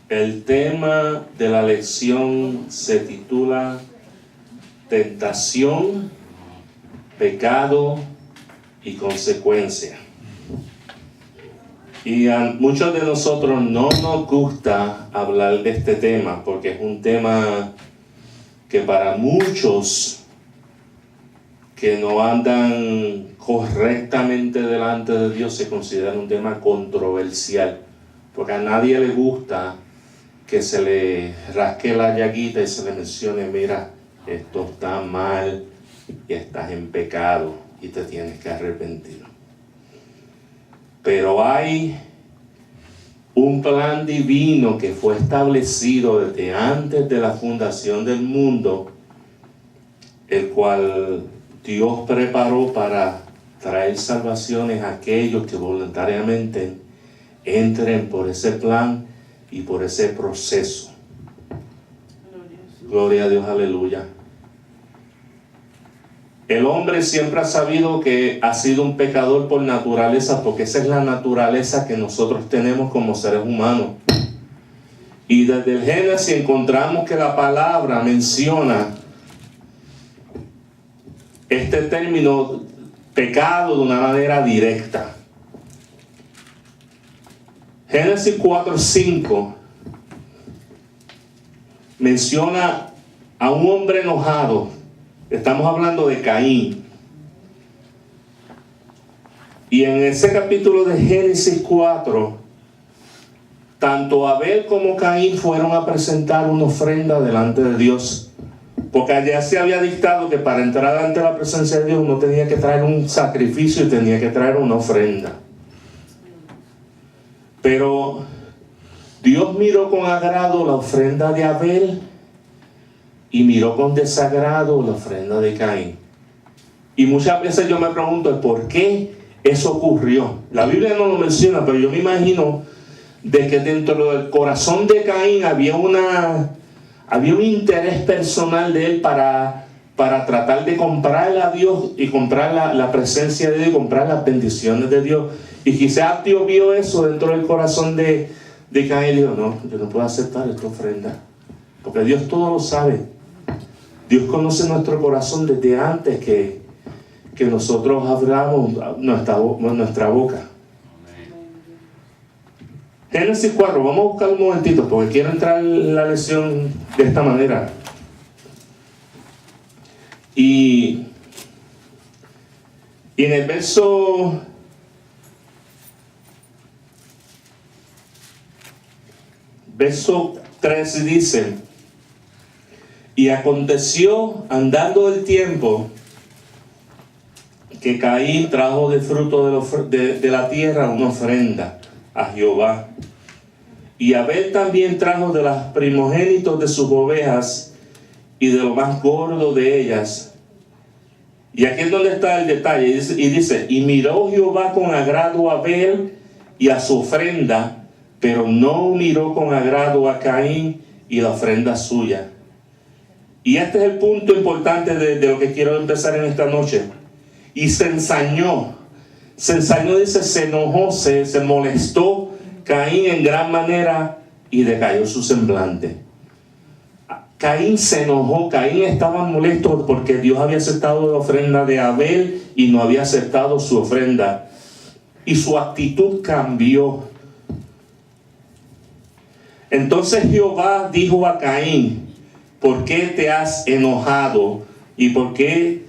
El tema de la lección se titula Tentación, Pecado y Consecuencia. Y a muchos de nosotros no nos gusta hablar de este tema porque es un tema que para muchos que no andan correctamente delante de Dios se considera un tema controversial, porque a nadie le gusta que se le rasque la llaguita y se le mencione: mira, esto está mal y estás en pecado y te tienes que arrepentir. Pero hay un plan divino que fue establecido desde antes de la fundación del mundo, el cual Dios preparó para traer salvaciones a aquellos que voluntariamente entren por ese plan y por ese proceso. Gloria a Dios, aleluya. El hombre siempre ha sabido que ha sido un pecador por naturaleza, porque esa es la naturaleza que nosotros tenemos como seres humanos. Y desde el Génesis encontramos que la palabra menciona este término pecado de una manera directa. Génesis 4:5 menciona a un hombre enojado. Estamos hablando de Caín. Y en ese capítulo de Génesis 4, tanto Abel como Caín fueron a presentar una ofrenda delante de Dios. Porque allá se había dictado que para entrar ante la presencia de Dios uno tenía que traer un sacrificio y tenía que traer una ofrenda. Pero Dios miró con agrado la ofrenda de Abel y miró con desagrado la ofrenda de Caín. Y muchas veces yo me pregunto por qué eso ocurrió. La Biblia no lo menciona, pero yo me imagino de que dentro del corazón de Caín había un interés personal de él para tratar de comprar a Dios y comprar la presencia de Dios y comprar las bendiciones de Dios. Y quizás Dios vio eso dentro del corazón de Caín y dijo: no, yo no puedo aceptar esta ofrenda, porque Dios todo lo sabe. Dios conoce nuestro corazón desde antes que nosotros abramos nuestra boca. Génesis 4, vamos a buscar un momentito porque quiero entrar en la lección de esta manera. Y en el verso 13 dice: y aconteció andando el tiempo que Caín trajo de fruto de la tierra una ofrenda a Jehová. Y Abel también trajo de los primogénitos de sus ovejas y de lo más gordo de ellas. Y aquí es donde está el detalle. Y dice: y miró Jehová con agrado a Abel y a su ofrenda, pero no miró con agrado a Caín y la ofrenda suya. Y este es el punto importante de lo que quiero empezar en esta noche. Y se ensañó, dice, se enojó, se molestó Caín en gran manera y decayó su semblante. Caín se enojó, Caín estaba molesto porque Dios había aceptado la ofrenda de Abel y no había aceptado su ofrenda. Y su actitud cambió. Entonces Jehová dijo a Caín: ¿por qué te has enojado y por qué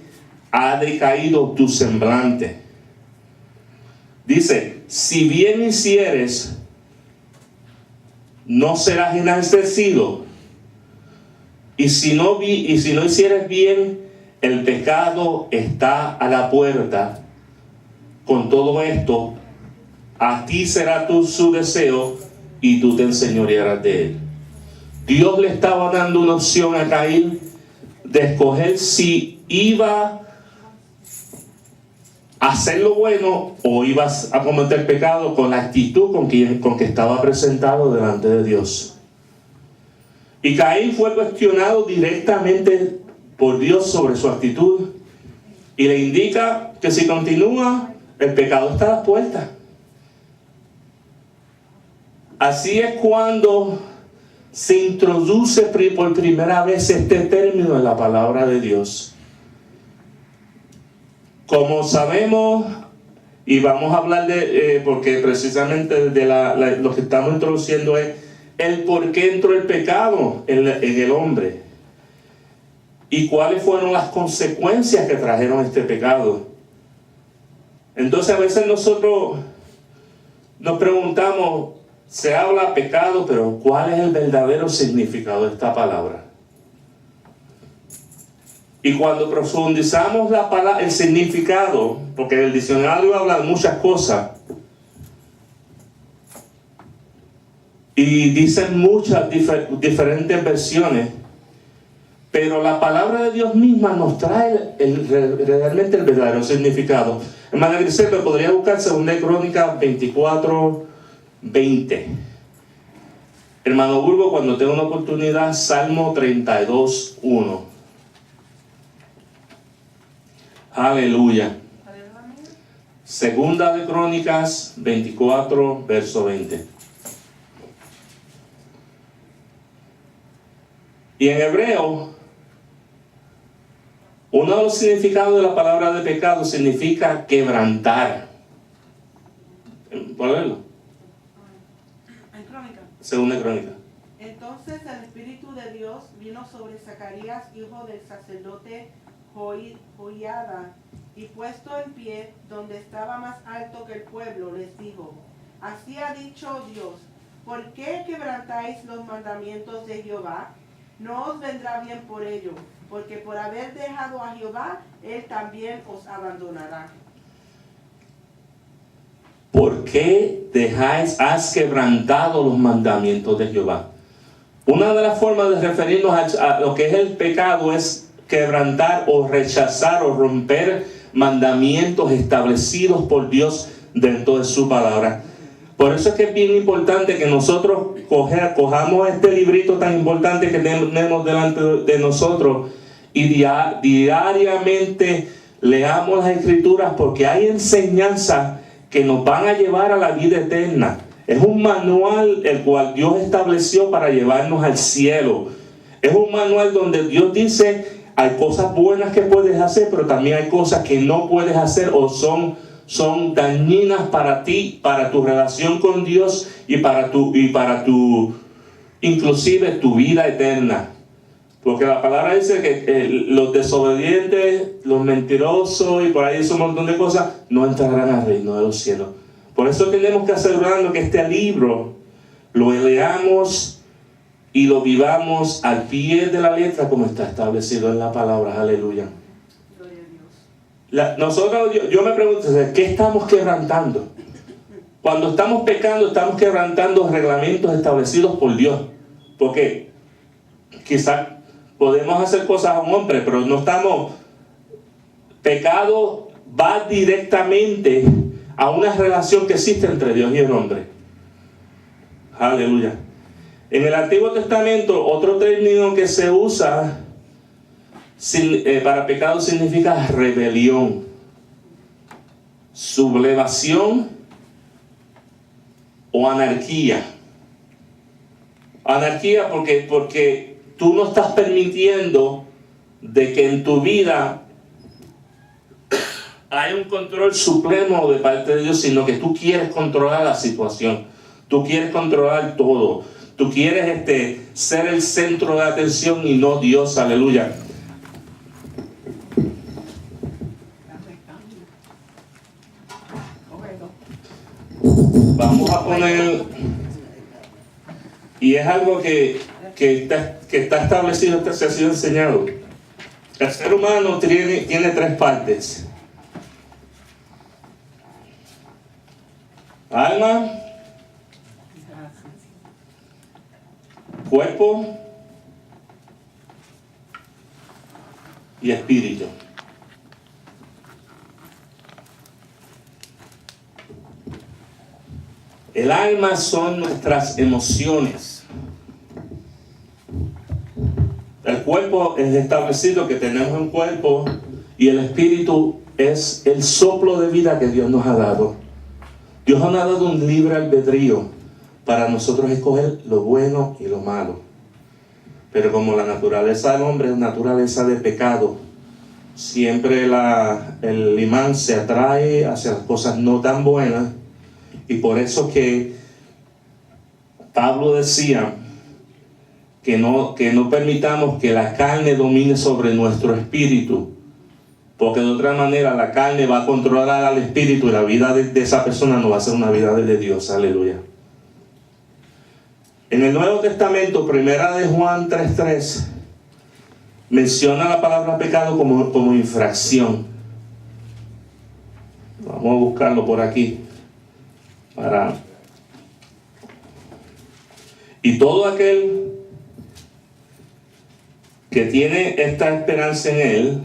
ha decaído tu semblante? Dice: si bien hicieres, no serás enaltecido, y si no hicieres bien, el pecado está a la puerta. Con todo esto, a ti será su deseo y tú te enseñorearás de él. Dios le estaba dando una opción a Caín de escoger si iba a hacer lo bueno o iba a cometer pecado con la actitud con que estaba presentado delante de Dios. Y Caín fue cuestionado directamente por Dios sobre su actitud y le indica que si continúa, el pecado está a las puertas. Así es cuando se introduce por primera vez este término en la palabra de Dios. Como sabemos, y vamos a hablar porque precisamente lo que estamos introduciendo es el por qué entró el pecado en el hombre y cuáles fueron las consecuencias que trajeron este pecado. Entonces a veces nosotros nos preguntamos, se habla pecado, pero ¿cuál es el verdadero significado de esta palabra? Y cuando profundizamos el significado, porque el diccionario habla de muchas cosas, y dicen muchas diferentes versiones, pero la palabra de Dios misma nos trae realmente el verdadero significado. Hermana Grisel, ¿me podría buscar 2 Crónicas 24:20? Hermano Burgo, cuando tenga una oportunidad, Salmo 32:1. Aleluya. 2 Crónicas 24, verso 20. Y en hebreo, uno de los significados de la palabra de pecado significa quebrantar. ¿Puedo leerlo? En Crónica. 2 Crónica. Entonces el Espíritu de Dios vino sobre Zacarías, hijo del sacerdote Joiada, y puesto en pie, donde estaba más alto que el pueblo, les dijo: Así ha dicho Dios, ¿por qué quebrantáis los mandamientos de Jehová? No os vendrá bien por ello, porque por haber dejado a Jehová, Él también os abandonará. ¿Por qué has quebrantado los mandamientos de Jehová? Una de las formas de referirnos a lo que es el pecado es quebrantar o rechazar o romper mandamientos establecidos por Dios dentro de su palabra. Por eso es que es bien importante que nosotros cojamos este librito tan importante que tenemos delante de nosotros y diariamente leamos las Escrituras, porque hay enseñanzas que nos van a llevar a la vida eterna. Es un manual el cual Dios estableció para llevarnos al cielo. Es un manual donde Dios dice: hay cosas buenas que puedes hacer, pero también hay cosas que no puedes hacer o son dañinas para ti, para tu relación con Dios y para tu inclusive tu vida eterna. Porque la palabra dice que los desobedientes, los mentirosos y por ahí es un montón de cosas, no entrarán al reino de los cielos. Por eso tenemos que asegurarnos que este libro lo leamos y lo vivamos al pie de la letra como está establecido en la palabra. Aleluya. Nosotros, yo me pregunto, ¿qué estamos quebrantando? Cuando estamos pecando, estamos quebrantando reglamentos establecidos por Dios. Porque quizás podemos hacer cosas a un hombre, pero no estamos... Pecado va directamente a una relación que existe entre Dios y el hombre. Aleluya. En el Antiguo Testamento, otro término que se usa para pecado significa rebelión, sublevación o anarquía. Anarquía porque tú no estás permitiendo de que en tu vida hay un control supremo de parte de Dios, sino que tú quieres controlar la situación, tú quieres controlar todo, tú quieres ser el centro de atención y no Dios. Aleluya. Vamos a poner, y es algo que está establecido, se ha sido enseñado. El ser humano tiene 3 partes: alma, cuerpo y espíritu. El alma son nuestras emociones. El cuerpo es establecido que tenemos un cuerpo, y el espíritu es el soplo de vida que Dios nos ha dado. Dios nos ha dado un libre albedrío para nosotros escoger lo bueno y lo malo. Pero como la naturaleza del hombre es naturaleza de pecado, siempre el imán se atrae hacia las cosas no tan buenas. Y por eso que Pablo decía que no permitamos que la carne domine sobre nuestro espíritu, porque de otra manera la carne va a controlar al espíritu y la vida de esa persona no va a ser una vida de Dios. Aleluya. En el Nuevo Testamento, primera de Juan 3:3, menciona la palabra pecado como infracción. Vamos a buscarlo por aquí. Y todo aquel que tiene esta esperanza en Él,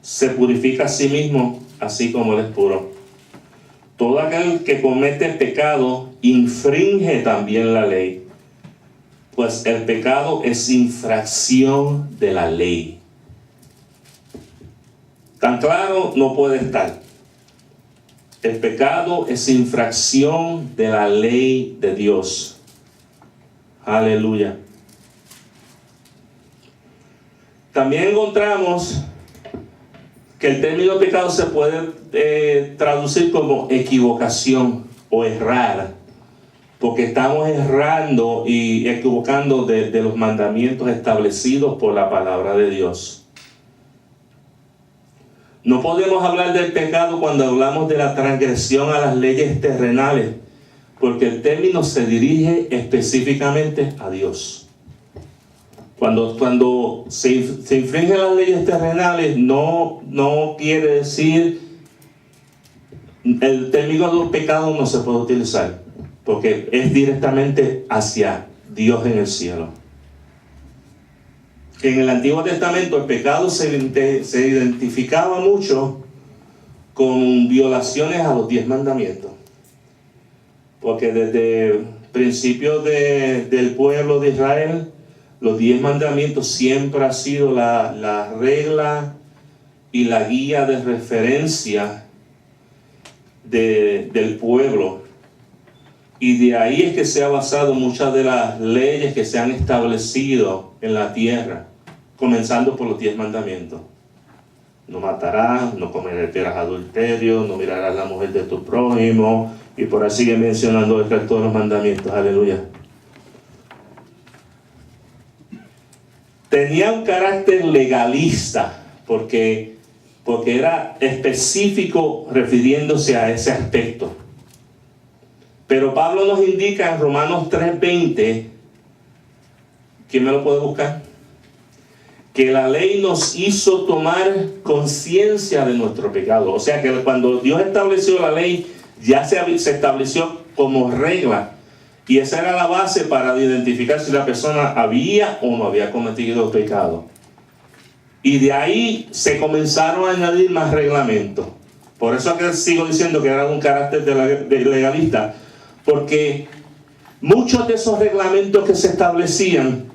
se purifica a sí mismo, así como Él es puro. Todo aquel que comete pecado infringe también la ley, pues el pecado es infracción de la ley. Tan claro no puede estar. El pecado es infracción de la ley de Dios. Aleluya. También encontramos que el término pecado se puede traducir como equivocación o errar, porque estamos errando y equivocando de los mandamientos establecidos por la palabra de Dios. No podemos hablar del pecado cuando hablamos de la transgresión a las leyes terrenales, porque el término se dirige específicamente a Dios. Cuando se infringen las leyes terrenales, no quiere decir, el término de los pecados no se puede utilizar, porque es directamente hacia Dios en el cielo. En el Antiguo Testamento el pecado se identificaba mucho con violaciones a los 10 mandamientos, porque desde principios del pueblo de Israel, los 10 mandamientos siempre ha sido la regla y la guía de referencia del pueblo. Y de ahí es que se ha basado muchas de las leyes que se han establecido en la tierra, comenzando por los 10 mandamientos. No matarás, no cometerás adulterio, no mirarás a la mujer de tu prójimo, y por ahí sigue mencionando el resto de los mandamientos. Aleluya. Tenía un carácter legalista, porque era específico refiriéndose a ese aspecto. Pero Pablo nos indica en Romanos 3:20, ¿quién me lo puede buscar? Que la ley nos hizo tomar conciencia de nuestro pecado. O sea que cuando Dios estableció la ley, ya se estableció como regla. Y esa era la base para identificar si la persona había o no había cometido pecado. Y de ahí se comenzaron a añadir más reglamentos. Por eso es que sigo diciendo que era un carácter de legalista. Porque muchos de esos reglamentos que se establecían,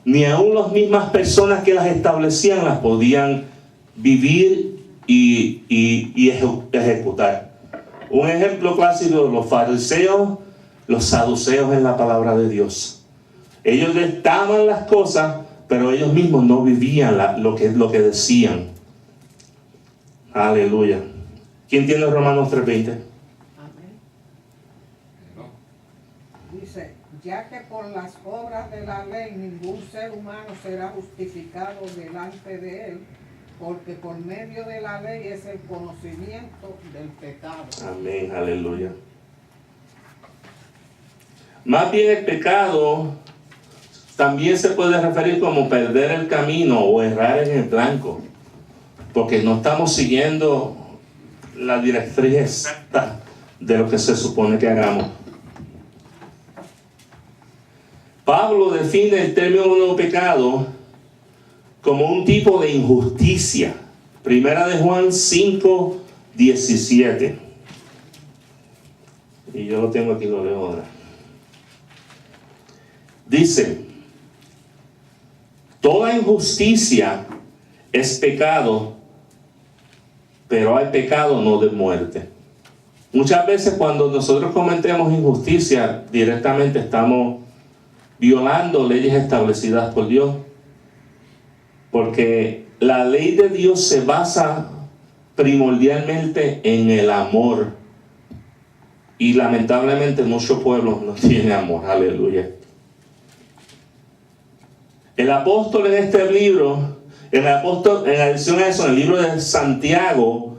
ni aún las mismas personas que las establecían las podían vivir y ejecutar. Un ejemplo clásico: los fariseos, los saduceos en la palabra de Dios. Ellos estaban las cosas, pero ellos mismos no vivían lo que decían. Aleluya. ¿Quién tiene Romanos 3:20? Dice, ya que por las obras de la ley ningún ser humano será justificado delante de él, porque por medio de la ley es el conocimiento del pecado. Amén, aleluya. Más bien el pecado también se puede referir como perder el camino o errar en el blanco, porque no estamos siguiendo la directriz exacta de lo que se supone que hagamos. Pablo define el término pecado como un tipo de injusticia. Primera de Juan 5:17. Y yo lo tengo aquí, lo leo ahora. Dice: toda injusticia es pecado, pero hay pecado no de muerte. Muchas veces cuando nosotros cometemos injusticia, directamente estamos violando leyes establecidas por Dios. Porque la ley de Dios se basa primordialmente en el amor. Y lamentablemente muchos pueblos no tienen amor. Aleluya. El apóstol en este libro, en adición a eso, en el libro de Santiago,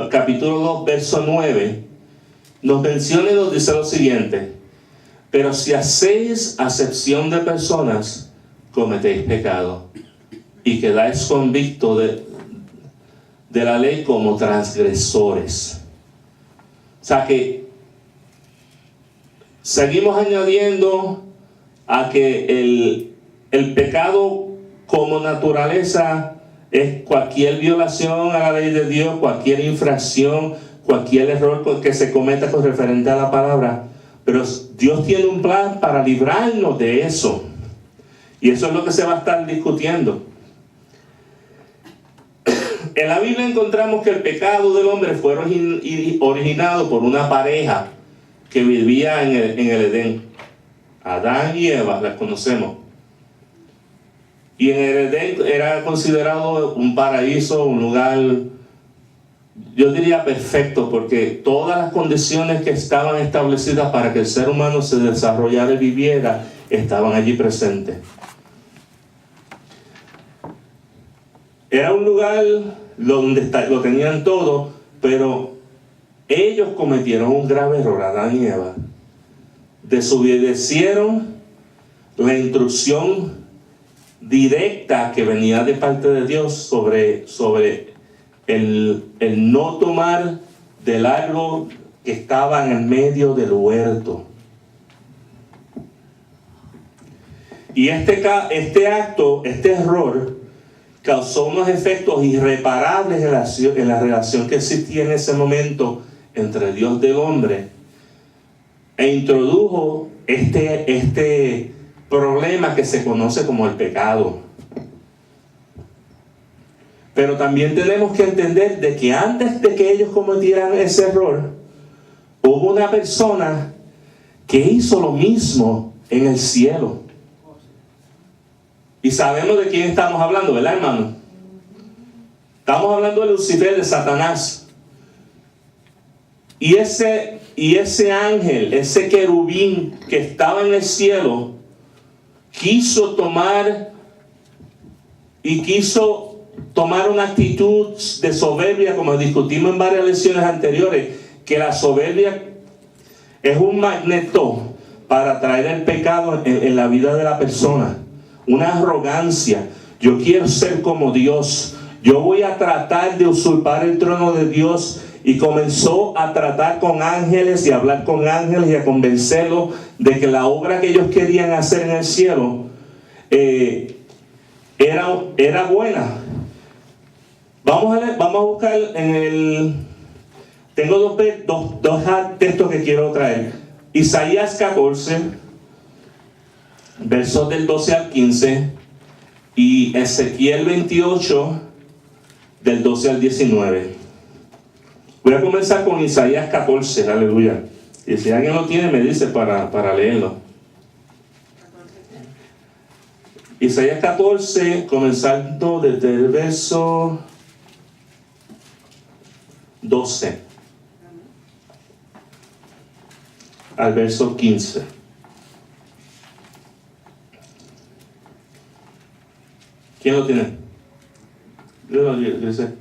capítulo 2, verso 9, nos menciona y nos dice lo siguiente: pero si hacéis acepción de personas, cometéis pecado y quedáis convictos de la ley como transgresores. O sea que seguimos añadiendo a que el pecado como naturaleza es cualquier violación a la ley de Dios, cualquier infracción, cualquier error que se cometa con referente a la palabra. Pero Dios tiene un plan para librarnos de eso. Y eso es lo que se va a estar discutiendo. En la Biblia encontramos que el pecado del hombre fue originado por una pareja que vivía en el Edén. Adán y Eva, las conocemos. Y en el Edén era considerado un paraíso, un lugar, yo diría perfecto, porque todas las condiciones que estaban establecidas para que el ser humano se desarrollara y viviera estaban allí presentes. Era un lugar donde lo tenían todo, pero ellos cometieron un grave error, Adán y Eva. Desobedecieron la instrucción directa que venía de parte de Dios sobre el no tomar del árbol que estaba en el medio del huerto. Y este error causó unos efectos irreparables en la relación que existía en ese momento entre Dios y el hombre, e introdujo este problema que se conoce como el pecado. Pero también tenemos que entender de que antes de que ellos cometieran ese error, hubo una persona que hizo lo mismo en el cielo. Y sabemos de quién estamos hablando, ¿verdad, hermano? Estamos hablando de Lucifer, de Satanás. Y ese ángel, ese querubín que estaba en el cielo, quiso tomar una actitud de soberbia, como discutimos en varias lecciones anteriores, que la soberbia es un magneto para traer el pecado en la vida de la persona. Una arrogancia. Yo quiero ser como Dios. Yo voy a tratar de usurpar el trono de Dios. Y comenzó a tratar con ángeles y a hablar con ángeles y a convencerlos de que la obra que ellos querían hacer en el cielo era buena. Vamos a buscar tengo dos textos que quiero traer. Isaías 14, versos del 12 al 15, y Ezequiel 28, del 12 al 19. Voy a comenzar con Isaías 14, aleluya. Y si alguien lo tiene, me dice para leerlo. Isaías 14, comenzando desde el verso 12 al verso 15. ¿Quién lo tiene? Yo lo dice.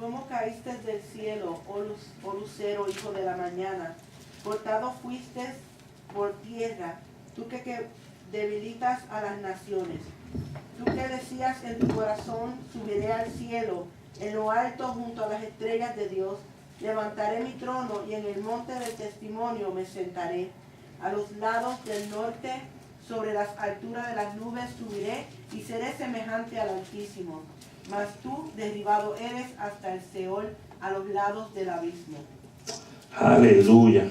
¿Cómo caíste del cielo, oh lucero, hijo de la mañana? Cortado fuiste por tierra, tú que debilitas a las naciones. Tú que decías en tu corazón, subiré al cielo, en lo alto junto a las estrellas de Dios. Levantaré mi trono y en el monte del testimonio me sentaré. A los lados del norte, sobre las alturas de las nubes subiré y seré semejante al Altísimo. Mas tú derribado eres hasta el Seol, a los lados del abismo. Aleluya.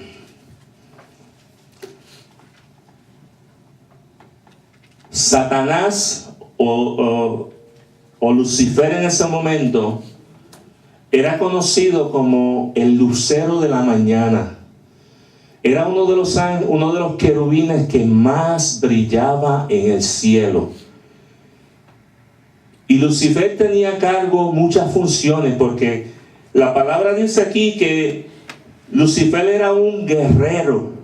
Satanás o Lucifer en ese momento era conocido como el lucero de la mañana. Era uno de los querubines que más brillaba en el cielo. Y Lucifer tenía a cargo muchas funciones, porque la palabra dice aquí que Lucifer era un guerrero.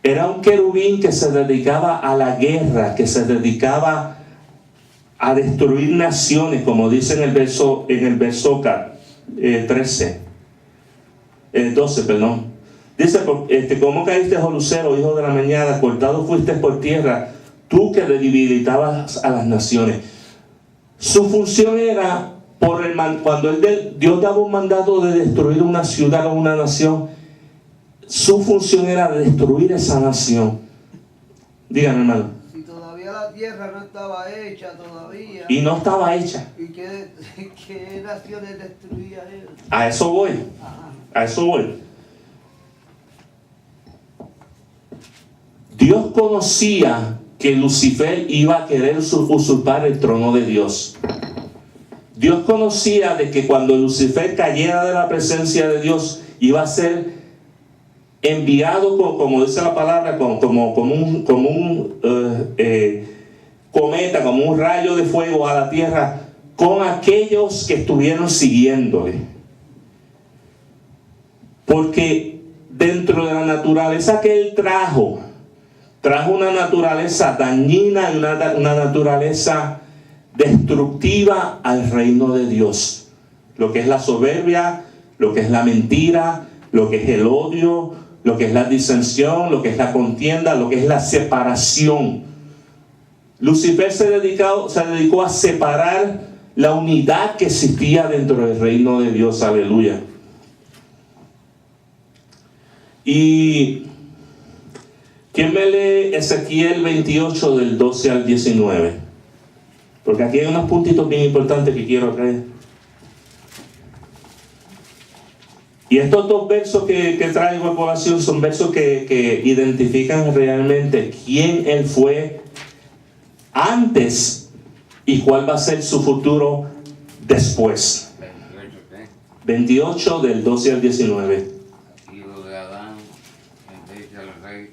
Era un querubín que se dedicaba a la guerra, que se dedicaba a destruir naciones, como dice en el verso 12, perdón. Dice, ¿cómo caíste, oh lucero, hijo de la mañana? Cortado fuiste por tierra, tú que debilitabas a las naciones. Su función era, cuando Dios daba un mandato de destruir una ciudad o una nación, su función era destruir esa nación. Díganme, hermano. Si todavía la tierra no estaba hecha todavía. Y no estaba hecha. ¿Y qué naciones destruía él? A eso voy. A eso voy. Dios conocía que Lucifer iba a querer usurpar el trono de Dios. Dios conocía de que cuando Lucifer cayera de la presencia de Dios, iba a ser enviado, como dice la palabra, como un cometa, como un rayo de fuego a la tierra, con aquellos que estuvieron siguiéndole. Porque dentro de la naturaleza que él trajo una naturaleza dañina y una naturaleza destructiva al reino de Dios. Lo que es la soberbia, lo que es la mentira, lo que es el odio, lo que es la disensión, lo que es la contienda, lo que es la separación. Lucifer se dedicó a separar la unidad que existía dentro del reino de Dios. Aleluya. Y ¿quién me lee Ezequiel 28 del 12 al 19? Porque aquí hay unos puntitos bien importantes que quiero traer. Y estos dos versos que traigo a colación son versos que identifican realmente quién él fue antes y cuál va a ser su futuro después. 28 del 12 al 19. Hijo de Adán, bendice al rey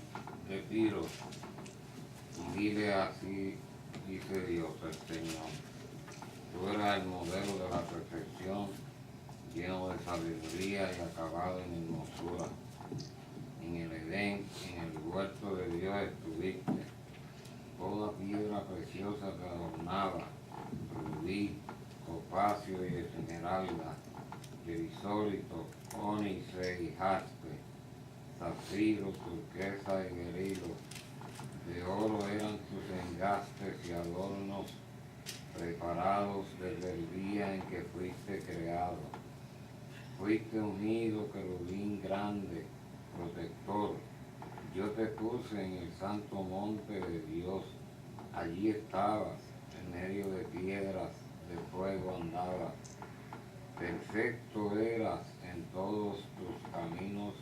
de Tiro, y dile así, dice Dios el Señor: tú eras el modelo de la perfección, lleno de sabiduría y acabado en hermosura. En el Edén, en el huerto de Dios estuviste. Toda piedra preciosa te adornaba, rubí, topacio y esmeralda, crisólito, ónice y jaspe, zafiro, turquesa y berilo. De oro eran tus engastes y adornos, preparados desde el día en que fuiste creado. Fuiste unido, querubín grande, protector. Yo te puse en el santo monte de Dios. Allí estabas, en medio de piedras, de fuego andabas. Perfecto eras en todos tus caminos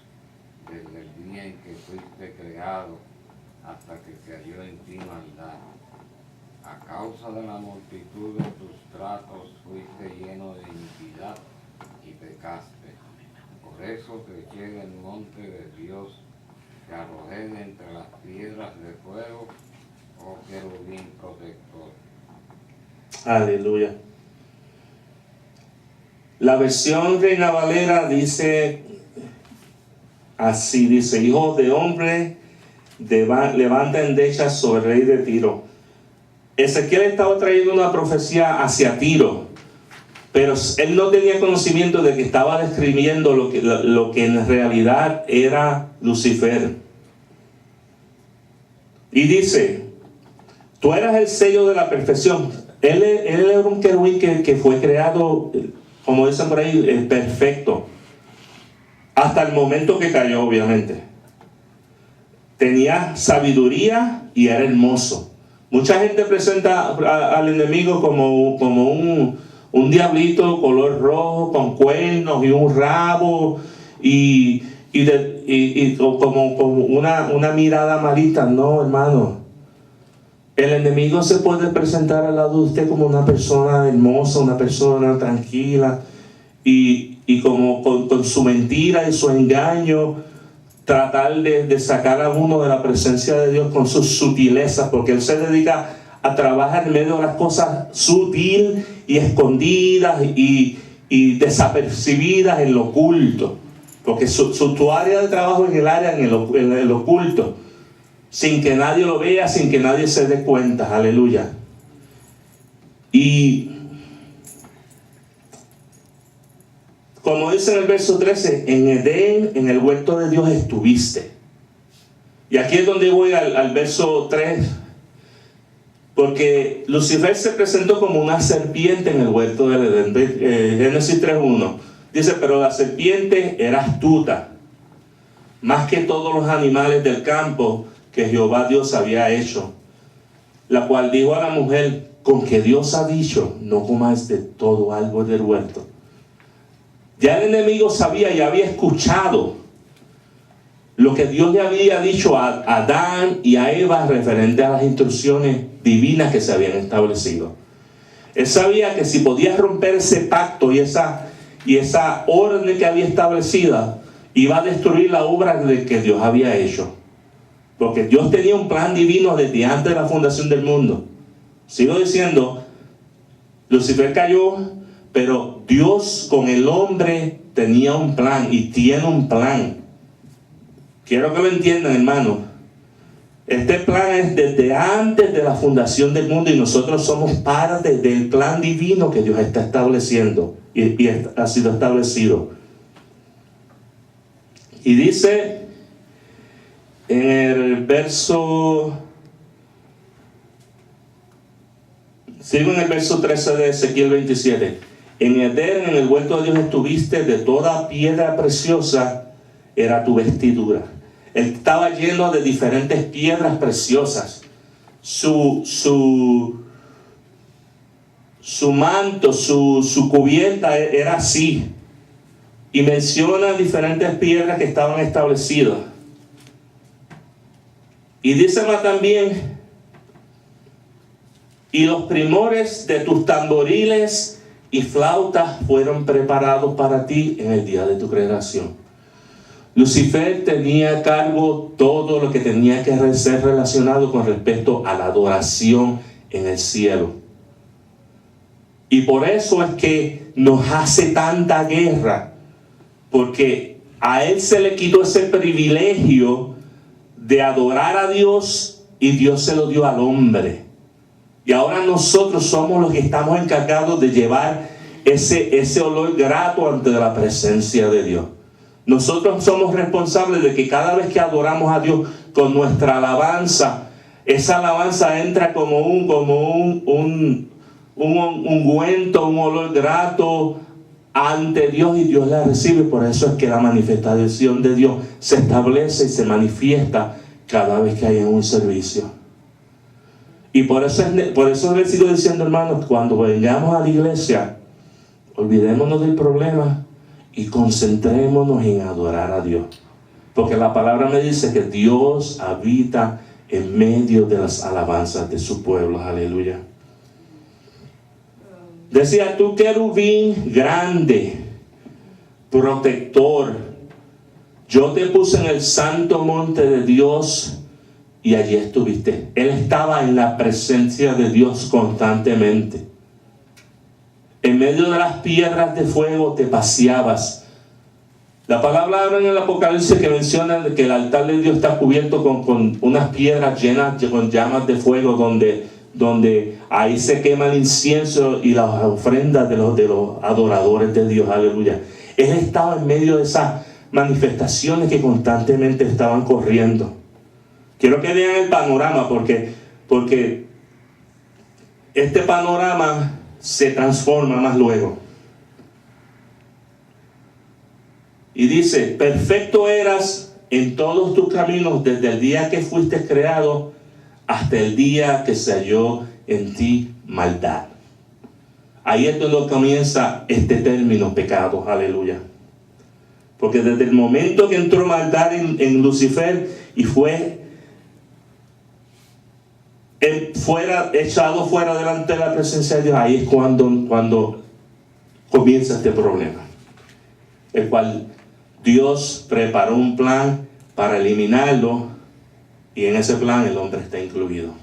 desde el día en que fuiste creado hasta que se halló en ti maldad. A causa de la multitud de tus tratos fuiste lleno de iniquidad y pecaste. Por eso te eché del monte de Dios, te arrojé de entre las piedras de fuego, oh querubín protector. Aleluya. La versión Reina Valera dice así, dice: hijos de hombre, levanta endechas sobre el rey de Tiro. Ezequiel estaba trayendo una profecía hacia Tiro, pero él no tenía conocimiento de que estaba describiendo lo que en realidad era Lucifer. Y dice: tú eras el sello de la perfección. Él era un querubín que fue creado, como dicen por ahí, perfecto. Hasta el momento que cayó, obviamente. Tenía sabiduría y era hermoso. Mucha gente presenta al enemigo como un diablito color rojo, con cuernos y un rabo, y como una mirada malita. No, hermano. El enemigo se puede presentar al lado de usted como una persona hermosa, una persona tranquila, y como con su mentira y su engaño tratar de sacar a uno de la presencia de Dios con sus sutilezas, porque Él se dedica a trabajar en medio de las cosas sutil y escondidas y desapercibidas en lo oculto, porque tu área de trabajo es el área en el oculto, sin que nadie lo vea, sin que nadie se dé cuenta. Aleluya. Y como dice en el verso 13, en Edén, en el huerto de Dios estuviste. Y aquí es donde voy al verso 3, porque Lucifer se presentó como una serpiente en el huerto del Edén. Génesis 3:1 dice: pero la serpiente era astuta, más que todos los animales del campo que Jehová Dios había hecho, la cual dijo a la mujer: con que Dios ha dicho, no comáis de todo árbol del huerto. Ya el enemigo sabía y había escuchado lo que Dios le había dicho a Adán y a Eva referente a las instrucciones divinas que se habían establecido. Él sabía que si podía romper ese pacto y esa orden que había establecida, iba a destruir la obra que Dios había hecho. Porque Dios tenía un plan divino desde antes de la fundación del mundo. Sigo diciendo, Lucifer cayó, pero Dios con el hombre tenía un plan y tiene un plan. Quiero que lo entiendan, hermano. Este plan es desde antes de la fundación del mundo y nosotros somos parte del plan divino que Dios está estableciendo y ha sido establecido. Y dice en el verso... Sigo en el verso 13 de Ezequiel 27. En Edén, en el huerto de Dios estuviste, de toda piedra preciosa era tu vestidura. Él estaba lleno de diferentes piedras preciosas. Su manto, su cubierta era así. Y menciona diferentes piedras que estaban establecidas. Y dice más también: y los primores de tus tamboriles y flautas fueron preparados para ti en el día de tu creación. Lucifer tenía a cargo todo lo que tenía que ser relacionado con respecto a la adoración en el cielo. Y por eso es que nos hace tanta guerra, porque a él se le quitó ese privilegio de adorar a Dios y Dios se lo dio al hombre. Y ahora nosotros somos los que estamos encargados de llevar ese olor grato ante la presencia de Dios. Nosotros somos responsables de que cada vez que adoramos a Dios con nuestra alabanza, esa alabanza entra como un ungüento, un olor grato ante Dios y Dios la recibe. Por eso es que la manifestación de Dios se establece y se manifiesta cada vez que hay un servicio. Y por eso les sigo diciendo, hermanos, cuando vengamos a la iglesia, olvidémonos del problema y concentrémonos en adorar a Dios. Porque la palabra me dice que Dios habita en medio de las alabanzas de su pueblo. Aleluya. Decía: tú, querubín grande, protector, yo te puse en el santo monte de Dios y allí estuviste. Él estaba en la presencia de Dios constantemente. En medio de las piedras de fuego te paseabas. La palabra habla en el Apocalipsis que menciona que el altar de Dios está cubierto con unas piedras llenas con llamas de fuego, donde ahí se quema el incienso y las ofrendas de los adoradores de Dios. Aleluya. Él estaba en medio de esas manifestaciones que constantemente estaban corriendo. Quiero que vean el panorama, porque este panorama se transforma más luego. Y dice: perfecto eras en todos tus caminos desde el día que fuiste creado hasta el día que se halló en ti maldad. Ahí es donde comienza este término pecado. Aleluya. Porque desde el momento que entró maldad en Lucifer y fue echado fuera delante de la presencia de Dios, ahí es cuando comienza este problema, el cual Dios preparó un plan para eliminarlo, y en ese plan el hombre está incluido.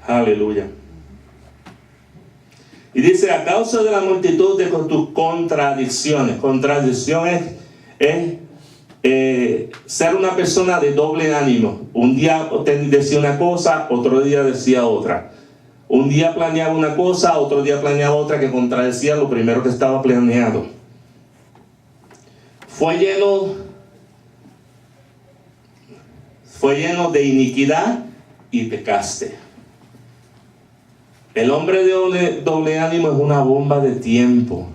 Aleluya. Y dice, a causa de la multitud de tus contradicciones. Contradicciones es ser una persona de doble ánimo. Un día decía una cosa, otro día decía otra. Un día planeaba una cosa, otro día planeaba otra que contradecía lo primero que estaba planeado. Fue lleno de iniquidad y pecaste. El hombre de doble ánimo es una bomba de tiempo,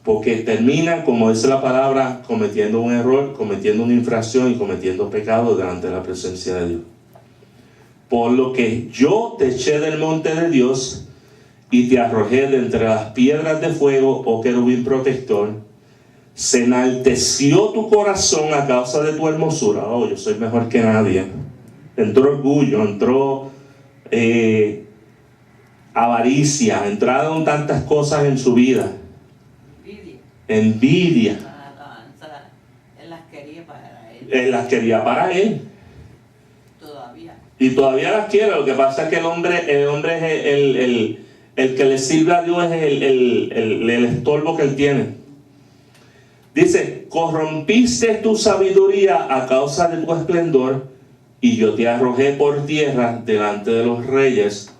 porque termina, como dice la palabra, cometiendo un error, cometiendo una infracción y cometiendo pecado delante de la presencia de Dios. Por lo que yo te eché del monte de Dios y te arrojé de entre las piedras de fuego, oh querubín protector. Se enalteció tu corazón a causa de tu hermosura. Oh, yo soy mejor que nadie. Entró orgullo, entró avaricia, entraron tantas cosas en su vida. Envidia. Él las quería para él. Él las quería para él. Todavía. Y todavía las quiere. Lo que pasa es que el hombre es el que le sirve a Dios, es el estorbo que él tiene. Dice, corrompiste tu sabiduría a causa de tu esplendor, y yo te arrojé por tierra delante de los reyes.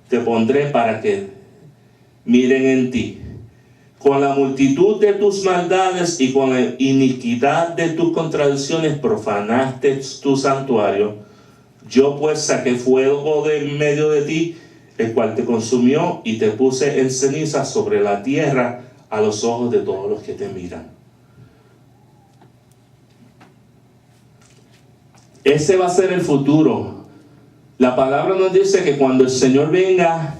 Te pondré para que miren en ti. Con la multitud de tus maldades y con la iniquidad de tus contradicciones profanaste tu santuario. Yo pues saqué fuego de en medio de ti, el cual te consumió, y te puse en ceniza sobre la tierra a los ojos de todos los que te miran. Ese va a ser el futuro. La palabra nos dice que cuando el Señor venga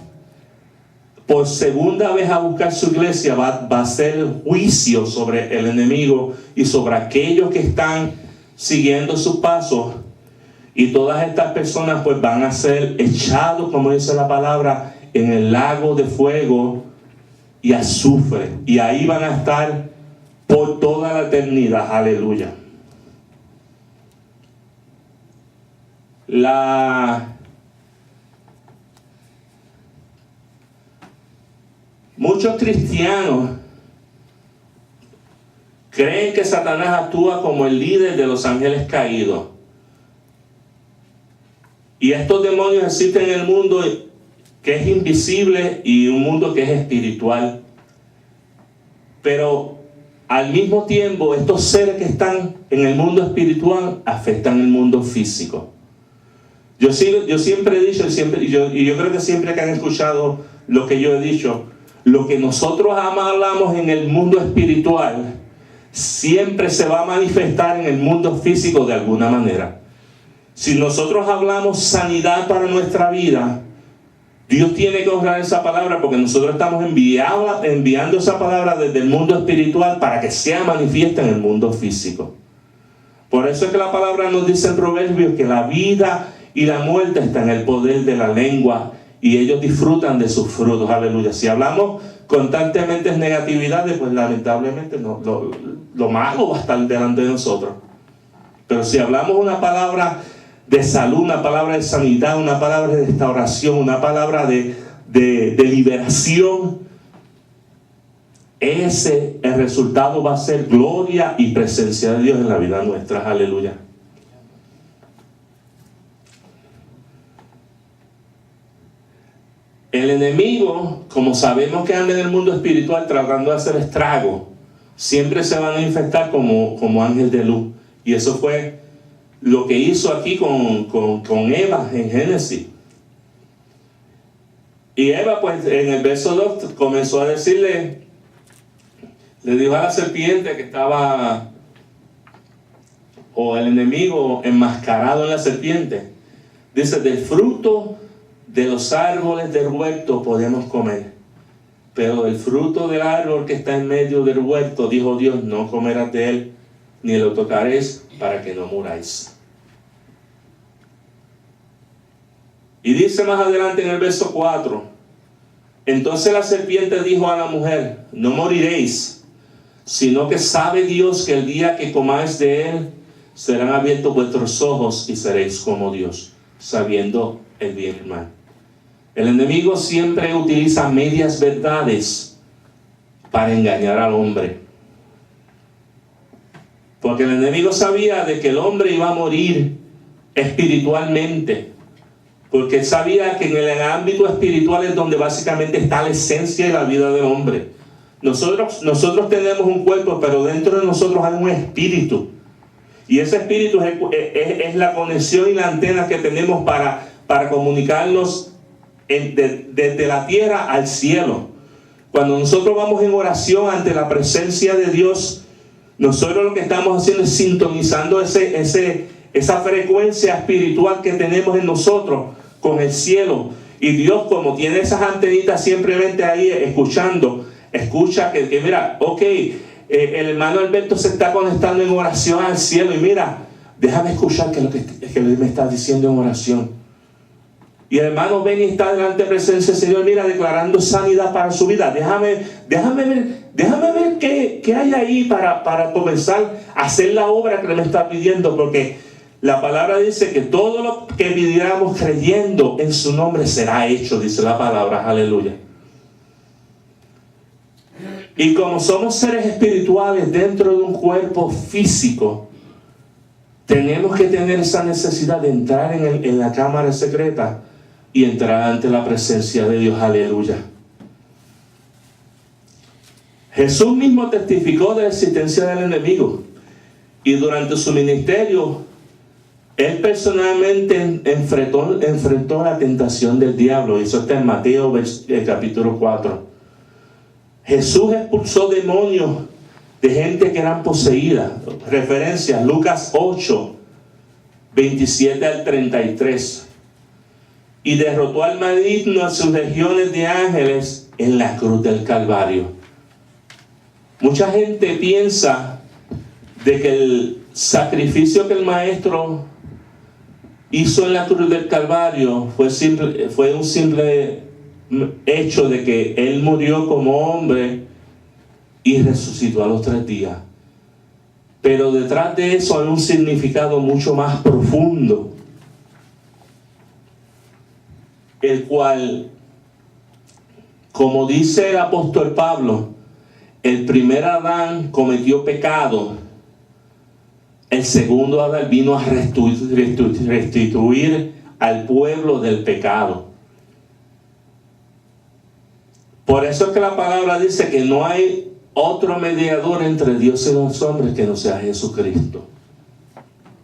por segunda vez a buscar su iglesia, va a hacer juicio sobre el enemigo y sobre aquellos que están siguiendo sus pasos. Y todas estas personas pues van a ser echados, como dice la palabra, en el lago de fuego y azufre. Y ahí van a estar por toda la eternidad. Aleluya. Muchos cristianos creen que Satanás actúa como el líder de los ángeles caídos. Y estos demonios existen en el mundo que es invisible y un mundo que es espiritual. Pero al mismo tiempo, estos seres que están en el mundo espiritual afectan el mundo físico. Yo siempre he dicho, y yo creo que siempre que han escuchado lo que yo he dicho, lo que nosotros hablamos en el mundo espiritual siempre se va a manifestar en el mundo físico de alguna manera. Si nosotros hablamos sanidad para nuestra vida, Dios tiene que honrar esa palabra, porque nosotros estamos enviando esa palabra desde el mundo espiritual para que sea manifiesta en el mundo físico. Por eso es que la palabra nos dice en Proverbios que la vida y la muerte está en el poder de la lengua, y ellos disfrutan de sus frutos. Aleluya. Si hablamos constantemente de negatividades, pues lamentablemente lo malo va a estar delante de nosotros. Pero si hablamos una palabra de salud, una palabra de sanidad, una palabra de restauración, una palabra de liberación, el resultado va a ser gloria y presencia de Dios en la vida nuestra. Aleluya. El enemigo, como sabemos que anda en el mundo espiritual tratando de hacer estrago, siempre se van a manifestar como ángel de luz. Y eso fue lo que hizo aquí con Eva en Génesis. Y Eva, pues en el verso 2 comenzó a decirle, le dijo a la serpiente que estaba, o el enemigo enmascarado en la serpiente, dice, del fruto de los árboles del huerto podemos comer, pero del fruto del árbol que está en medio del huerto, dijo Dios, no comerás de él, ni lo tocaréis, para que no muráis. Y dice más adelante en el verso 4, entonces la serpiente dijo a la mujer, no moriréis, sino que sabe Dios que el día que comáis de él, serán abiertos vuestros ojos y seréis como Dios, sabiendo el bien y el mal. El enemigo siempre utiliza medias verdades para engañar al hombre. Porque el enemigo sabía de que el hombre iba a morir espiritualmente. Porque sabía que en el ámbito espiritual es donde básicamente está la esencia de la vida del hombre. Nosotros tenemos un cuerpo, pero dentro de nosotros hay un espíritu. Y ese espíritu es la conexión y la antena que tenemos para comunicarnos desde la tierra al cielo. Cuando nosotros vamos en oración ante la presencia de Dios, nosotros lo que estamos haciendo es sintonizando esa frecuencia espiritual que tenemos en nosotros con el cielo. Y Dios, como tiene esas antenitas simplemente ahí escucha que mira, ok, el hermano Alberto se está conectando en oración al cielo, y mira, déjame escuchar que Él me está diciendo en oración. Y el hermano ven y está delante de presencia del Señor, mira, declarando sanidad para su vida. Déjame ver qué hay ahí para comenzar a hacer la obra que Él me está pidiendo, porque la palabra dice que todo lo que pidiéramos creyendo en su nombre será hecho, dice la palabra, aleluya. Y como somos seres espirituales dentro de un cuerpo físico, tenemos que tener esa necesidad de entrar en la cámara secreta y entrar ante la presencia de Dios, aleluya. Jesús mismo testificó de la existencia del enemigo, y durante su ministerio Él personalmente enfrentó la tentación del diablo. Y eso está en Mateo capítulo 4. Jesús expulsó demonios de gente que eran poseídas. Referencia, Lucas 8, 27 al 33. Y derrotó al maligno a sus legiones de ángeles en la cruz del Calvario. Mucha gente piensa de que el sacrificio que el Maestro hizo en la cruz del Calvario fue un simple hecho de que Él murió como hombre y resucitó a los 3 días. Pero detrás de eso hay un significado mucho más profundo, el cual, como dice el apóstol Pablo, el primer Adán cometió pecado, el segundo Adán vino a restituir al pueblo del pecado. Por eso es que la palabra dice que no hay otro mediador entre Dios y los hombres que no sea Jesucristo.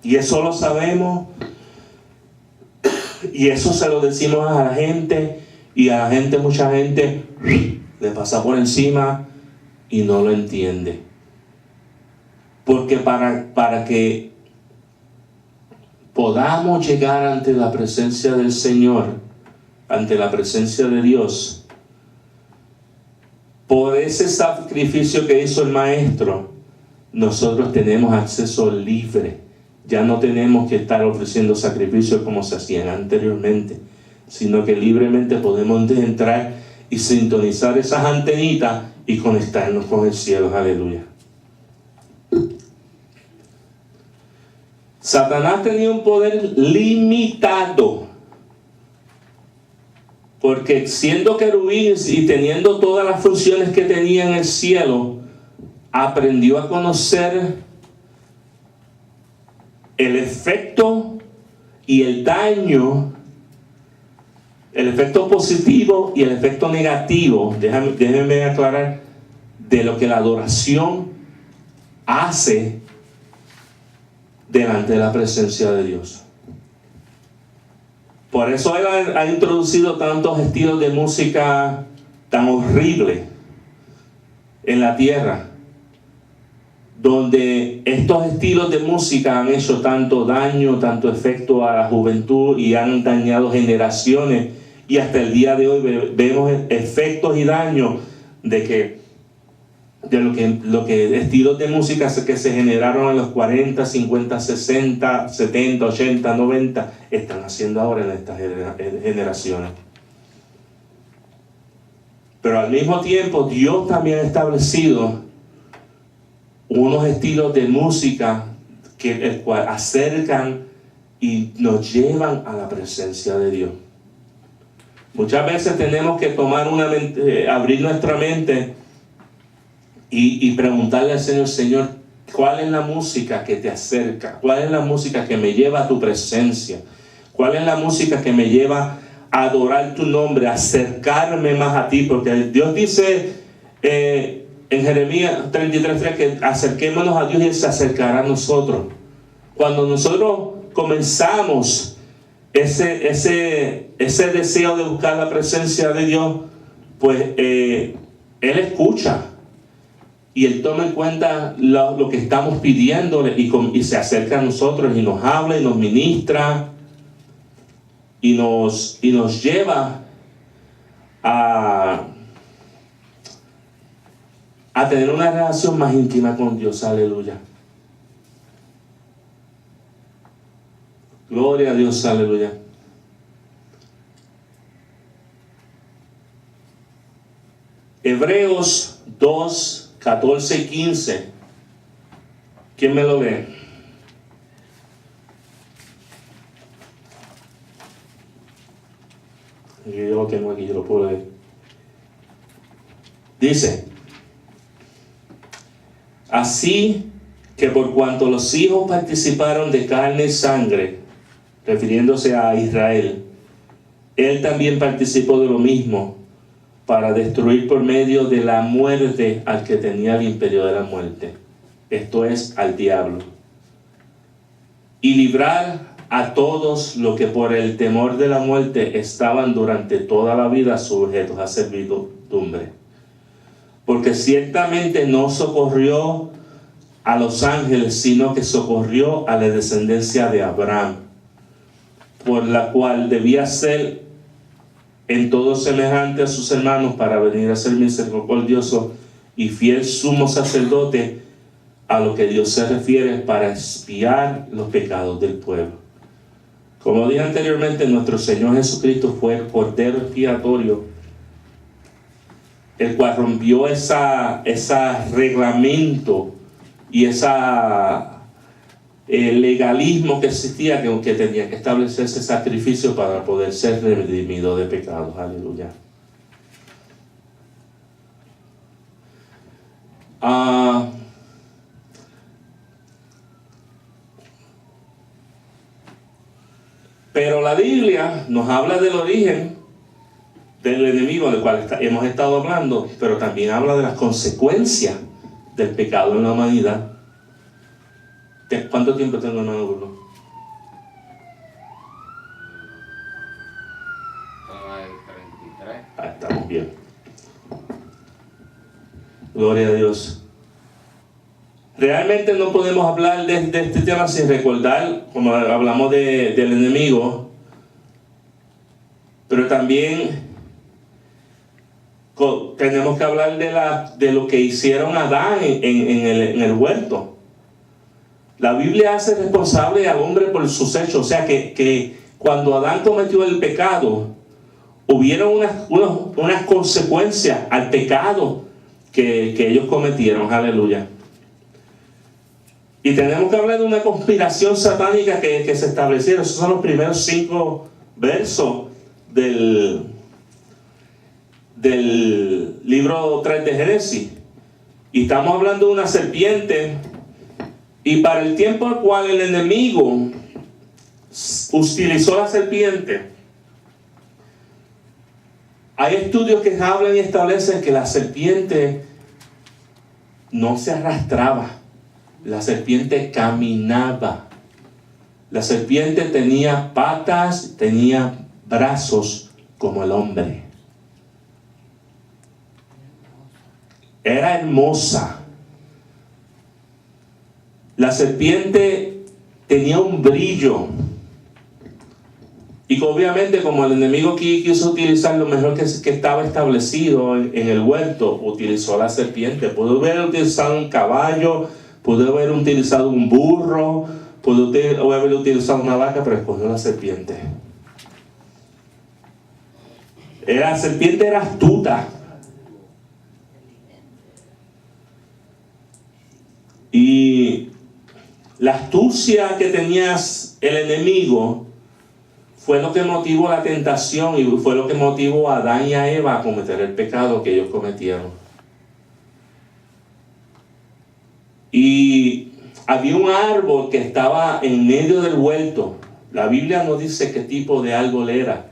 Y eso lo sabemos, y eso se lo decimos a la gente, y a la gente, mucha gente le pasa por encima y no lo entiende. Porque para que podamos llegar ante la presencia del Señor, ante la presencia de Dios, por ese sacrificio que hizo el Maestro, nosotros tenemos acceso libre. Ya no tenemos que estar ofreciendo sacrificios como se hacían anteriormente, sino que libremente podemos entrar y sintonizar esas antenitas y conectarnos con el cielo. Aleluya. Satanás tenía un poder limitado, porque siendo querubín y teniendo todas las funciones que tenía en el cielo, aprendió a conocer el efecto y el daño, el efecto positivo y el efecto negativo. Déjenme aclarar de lo que la adoración hace delante de la presencia de Dios. Por eso Él ha introducido tantos estilos de música tan horribles en la tierra, donde estos estilos de música han hecho tanto daño, tanto efecto a la juventud, y han dañado generaciones, y hasta el día de hoy vemos efectos y daños de lo que estilos de música que se generaron en los 40, 50, 60, 70, 80, 90 están haciendo ahora en estas generaciones. Pero al mismo tiempo Dios también ha establecido unos estilos de música que el cual acercan y nos llevan a la presencia de Dios. Muchas veces tenemos que tomar abrir nuestra mente y preguntarle al Señor, Señor, ¿cuál es la música que te acerca? ¿Cuál es la música que me lleva a tu presencia? ¿Cuál es la música que me lleva a adorar tu nombre, a acercarme más a ti? Porque Dios dice en Jeremías 33:3 que acerquémonos a Dios y Él se acercará a nosotros. Cuando nosotros comenzamos ese deseo de buscar la presencia de Dios, pues Él escucha y Él toma en cuenta lo que estamos pidiéndole y se acerca a nosotros y nos habla y nos ministra y nos lleva a tener una relación más íntima con Dios. Aleluya. Gloria a Dios, aleluya. Hebreos 2, 14 y 15. ¿Quién me lo lee? Yo lo tengo aquí, yo lo puedo leer. Dice: así que por cuanto los hijos participaron de carne y sangre, refiriéndose a Israel, Él también participó de lo mismo, para destruir por medio de la muerte al que tenía el imperio de la muerte, esto es, al diablo, y librar a todos los que por el temor de la muerte estaban durante toda la vida sujetos a servidumbre. Porque ciertamente no socorrió a los ángeles, sino que socorrió a la descendencia de Abraham, por la cual debía ser en todo semejante a sus hermanos, para venir a ser misericordioso y fiel sumo sacerdote a lo que Dios se refiere, para expiar los pecados del pueblo. Como dije anteriormente, nuestro Señor Jesucristo fue el cordero expiatorio, el cual rompió ese reglamento y el legalismo que existía, que tenía que establecerse sacrificio para poder ser redimido de pecados. Aleluya. Pero la Biblia nos habla del origen del enemigo del cual hemos estado hablando, pero también habla de las consecuencias del pecado en la humanidad. ¿Cuánto tiempo tengo, hermano Bruno? Son las 33. Estamos bien. Gloria a Dios. Realmente no podemos hablar de este tema sin recordar, como hablamos del enemigo, pero también tenemos que hablar de lo que hicieron Adán en el huerto. La Biblia hace responsable al hombre por sus hechos. O sea que cuando Adán cometió el pecado, hubieron unas consecuencias al pecado que ellos cometieron. Aleluya. Y tenemos que hablar de una conspiración satánica que se establecieron. Esos son los primeros 5 versos del libro 3 de Génesis. Y estamos hablando de una serpiente. Y para el tiempo al cual el enemigo utilizó la serpiente, hay estudios que hablan y establecen que la serpiente no se arrastraba, la serpiente caminaba. La serpiente tenía patas, tenía brazos como el hombre. Era hermosa. La serpiente tenía un brillo. Y obviamente, como el enemigo quiso utilizar lo mejor que estaba establecido en el huerto, utilizó la serpiente. Pudo haber utilizado un caballo, pudo haber utilizado un burro, pudo haber utilizado una vaca, pero escogió la serpiente. La serpiente era astuta. Y la astucia que tenía el enemigo fue lo que motivó la tentación y fue lo que motivó a Adán y a Eva a cometer el pecado que ellos cometieron. Y había un árbol que estaba en medio del huerto. La Biblia no dice qué tipo de árbol era,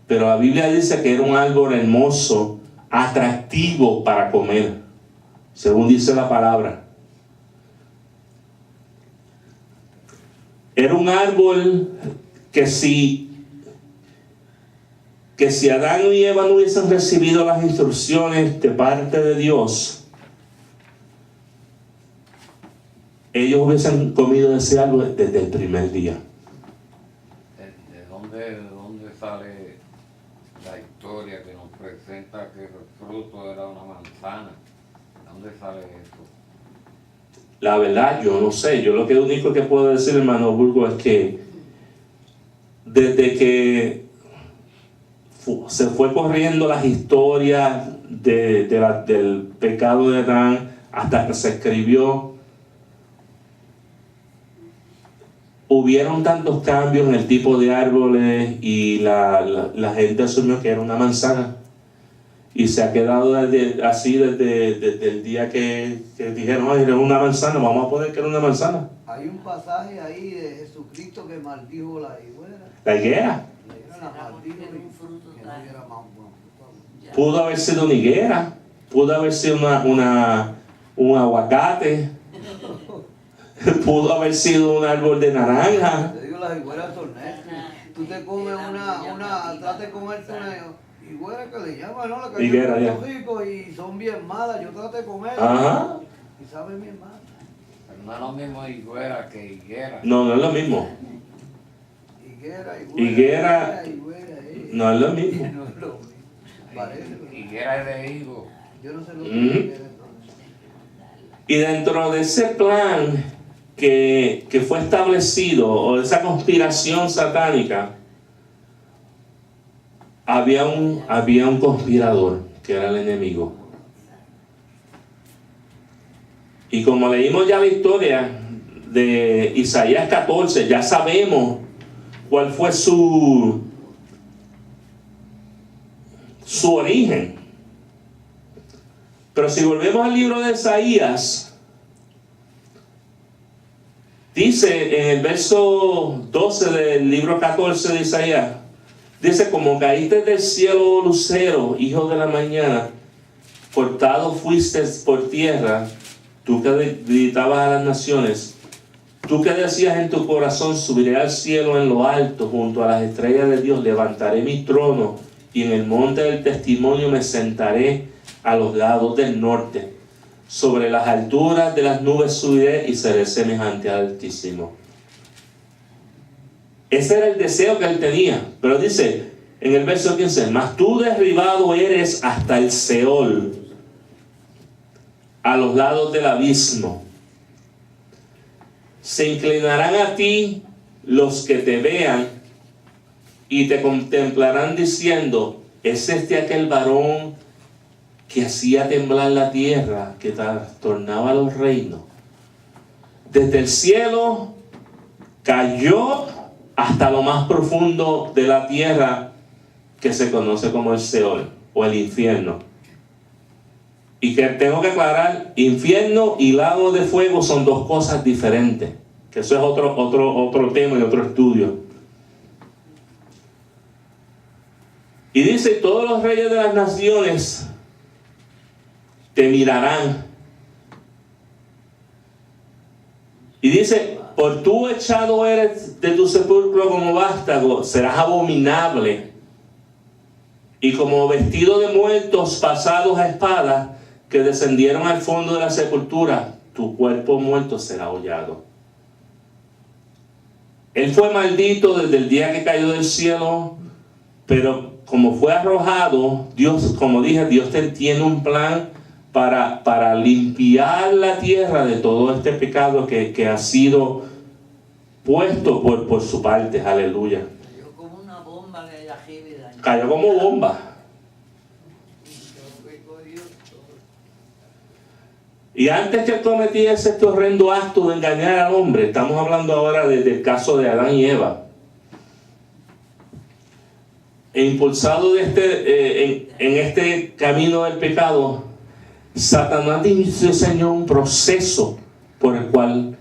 pero la Biblia dice que era un árbol hermoso, atractivo para comer, según dice la palabra. Era un árbol que si Adán y Eva no hubiesen recibido las instrucciones de parte de Dios, ellos hubiesen comido de ese árbol desde el primer día. ¿De dónde sale la historia que nos presenta que el fruto era una manzana? ¿De dónde sale eso? La verdad, yo no sé. Yo lo único que puedo decir, hermano Burgo, es que desde que se fue corriendo las historias del pecado de Adán hasta que se escribió, hubieron tantos cambios en el tipo de árboles y la gente asumió que era una manzana. Y se ha quedado desde el día que dijeron, ay, era una manzana, vamos a poner que era una manzana. Hay un pasaje ahí de Jesucristo que maldijo la higuera. La higuera. La higuera la maldijo Era un y fruto que no tal. diera más buen fruto. Ya. Pudo haber sido una higuera, pudo haber sido un aguacate, pudo haber sido un árbol de naranja. Te digo, las higueras son necias. Tú te comes trata de comerte una higuera que le llaman, ¿no? La que Higuera, hay en ya. Puerto Rico y son bien malas. Yo traté de comer Ajá. y saben bien mal. Pero no es lo mismo higuera que higuera. No es lo mismo. Higuera. No es lo mismo. No es lo mismo. Parece, pero Higuera es de higo. yo no sé lo que es higuera entonces. Y dentro de ese plan que fue establecido, o esa conspiración satánica, había un conspirador que era el enemigo. Y como leímos ya la historia de Isaías 14, ya sabemos cuál fue su origen. Pero si volvemos al libro de Isaías, dice en el verso 12 del libro 14 de Isaías, dice, como caíste del cielo, lucero, hijo de la mañana, cortado fuiste por tierra, tú que gritabas a las naciones, tú que decías en tu corazón, subiré al cielo en lo alto, junto a las estrellas de Dios, levantaré mi trono, y en el monte del testimonio me sentaré a los lados del norte. Sobre las alturas de las nubes subiré y seré semejante al Altísimo. Ese era el deseo que él tenía. Pero dice en el verso 15, mas tú derribado eres hasta el Seol, a los lados del abismo. Se inclinarán a ti los que te vean y te contemplarán diciendo, ¿es este aquel varón que hacía temblar la tierra, que trastornaba los reinos? Desde el cielo cayó hasta lo más profundo de la tierra, que se conoce como el Seol o el infierno. Y que tengo que aclarar, infierno y lago de fuego son dos cosas diferentes, que eso es otro tema y otro estudio. Y dice, todos los reyes de las naciones te mirarán. Y dice, por tú echado eres de tu sepulcro como vástago, serás abominable. Y como vestido de muertos pasados a espada, que descendieron al fondo de la sepultura, tu cuerpo muerto será hollado. Él fue maldito desde el día que cayó del cielo, pero como fue arrojado, Dios, como dije, Dios tiene un plan para limpiar la tierra de todo este pecado que ha sido puesto por su parte. Aleluya. Cayó como una bomba de allá arriba y dañó. Cayó como bomba. Y antes que él cometiese este horrendo acto de engañar al hombre, estamos hablando ahora del caso de Adán y Eva, e impulsado en este camino del pecado, Satanás diseñó un proceso por el cual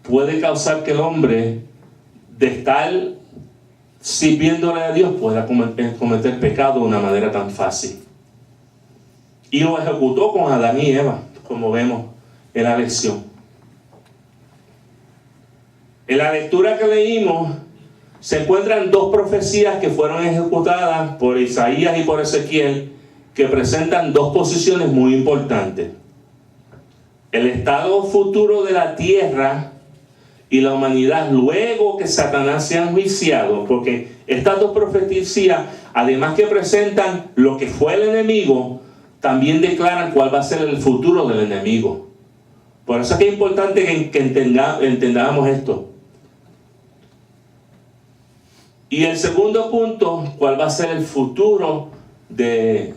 puede causar que el hombre, de estar sirviéndole a Dios, pueda cometer pecado de una manera tan fácil. Y lo ejecutó con Adán y Eva, como vemos en la lección. En la lectura que leímos se encuentran dos profecías que fueron ejecutadas por Isaías y por Ezequiel, que presentan dos posiciones muy importantes: el estado futuro de la tierra y la humanidad luego que Satanás se ha enjuiciado, porque estas dos profecías, además que presentan lo que fue el enemigo, también declaran cuál va a ser el futuro del enemigo. Por eso es que es importante que entendamos esto. Y el segundo punto, cuál va a ser el futuro de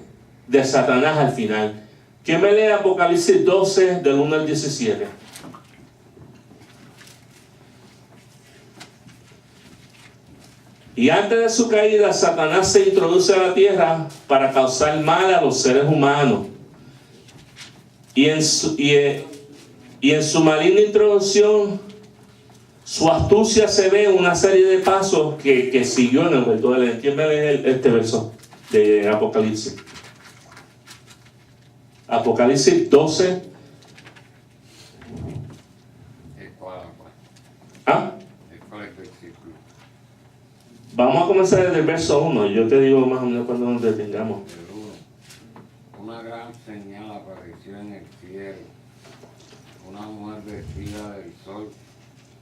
Satanás al final. ¿Quién me lee Apocalipsis 12 del 1 al 17? Y antes de su caída, Satanás se introduce a la tierra para causar mal a los seres humanos. Y en su maligna introducción, su astucia se ve en una serie de pasos que siguió en el resto de la... ¿Quién me lee este verso de Apocalipsis? Apocalipsis 12. ¿Ah? Vamos a comenzar desde el verso 1. Yo te digo más o menos cuando nos detengamos. Una gran señal apareció en el cielo. Una mujer vestida del sol,